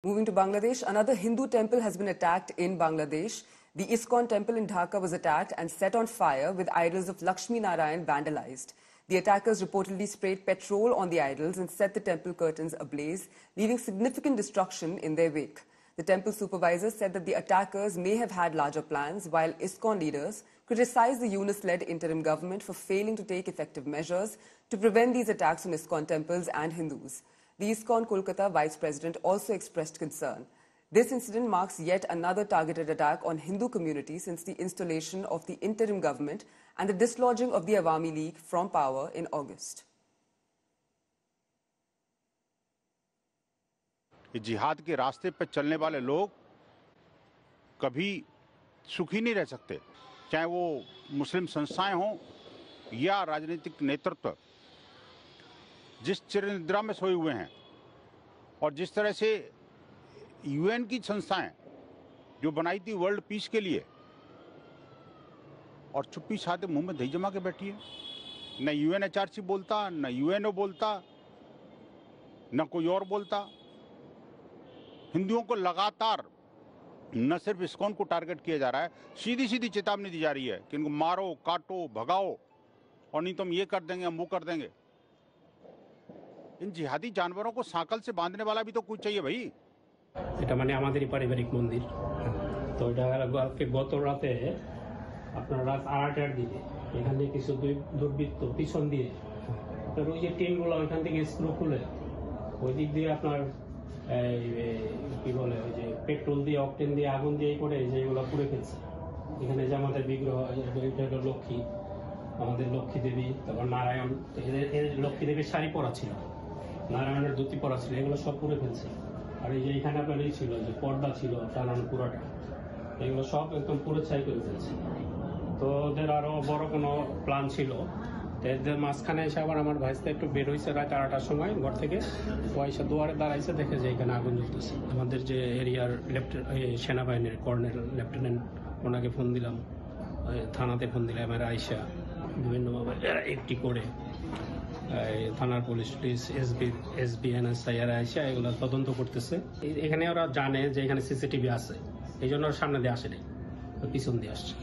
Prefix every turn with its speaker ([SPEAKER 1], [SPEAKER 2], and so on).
[SPEAKER 1] Moving to Bangladesh, another Hindu temple has been attacked in Bangladesh. The ISKCON temple in Dhaka was attacked and set on fire with idols of Lakshmi Narayan vandalized. The attackers reportedly sprayed petrol on the idols and set the temple curtains ablaze, leaving significant destruction in their wake. The temple supervisor said that the attackers may have had larger plans, while ISKCON leaders criticized the Yunus-led interim government for failing to take effective measures to prevent these attacks on ISKCON temples and Hindus. The ISKCON Kolkata vice president also expressed concern. This incident marks yet another targeted attack on Hindu community since the installation of the interim government and the dislodging of the Awami League from power in August.
[SPEAKER 2] जिहाद के रास्ते पर चलने वाले लोग कभी सुखी नहीं रह सकते, चाहे वो मुस्लिम संस्थाएं हों या राजनीतिक नेतृत्व। जिस चिरनिद्रा में सोए हुए हैं और जिस तरह से यूएन की संस्थाएं जो बनाई थी वर्ल्ड पीस के लिए और चुप्पी साधे मुंह में दही जमा के बैठी है, न यूएनएचआरसी बोलता, न यूएनओ बोलता, न कोई और बोलता। हिंदुओं को लगातार न सिर्फ इस्कॉन को टारगेट किया जा रहा है, सीधी सीधी चेतावनी दी जा रही है कि इनको मारो, काटो, भगाओ और नहीं तो हम ये कर देंगे, हम वो कर देंगे। इन जिहादी जानवरों को सांकल से बांधने वाला भी तो कुछ चाहिए भाई।
[SPEAKER 3] এটা মানে আমাদেরই পারিবারিক মন্দির। তো এটা কালকে গত রাতে আপনার রাত 8টার দিকে এখানে কিছু দুর্বৃত্ত পিছন দিয়ে আপনার ওই যে টিনগুলো ওইখান থেকে স্ক্রু খুলে ওই দিক দিয়ে আপনার কি বলে ওই যে পেট্রোল দিয়ে অকটেন দিয়ে আগুন দিয়ে করে যেগুলো পুড়ে ফেলছে। এখানে যে আমাদের বিগ্রহ এটা হলো লক্ষ্মী, আমাদের লক্ষ্মী দেবী, তারপর নারায়ণ, লক্ষ্মী দেবীর শাড়ি পরা ছিল, নারায়ণের ধুতি পরা ছিল, এগুলো সব পুড়ে ফেলছে। আর এই যে এখানে আপনার এই ছিল যে পর্দা ছিল টানানো পুরোটা, এগুলো সব একদম পুরো ছাই করে ফেলছে। তো ওদের আরো বড় কোনো প্ল্যান ছিল। এদের মাঝখানে এসে আবার আমার ভাইস্তা একটু বের হয়েছে রাত 8টার সময় ঘর থেকে, পয়সা দুয়ারে দাঁড়াইছে, দেখে যে এখানে আগুন জ্বলতেছে। আমাদের যে এরিয়ার সেনাবাহিনীর কর্নেল লেফটেন্যান্ট, ওনাকে ফোন দিলাম, থানাতে ফোন দিলাম, আমার আইসা বিভিন্নভাবে একটি করে থানার পুলিশ এসবি এনএসআইআর আইসা এগুলো তদন্ত করতেছে। এখানে ওরা জানে যে এখানে সিসিটিভি আছে, এই জন্য সামনে দিয়ে আসেনি, পিছন দিয়ে আসছে।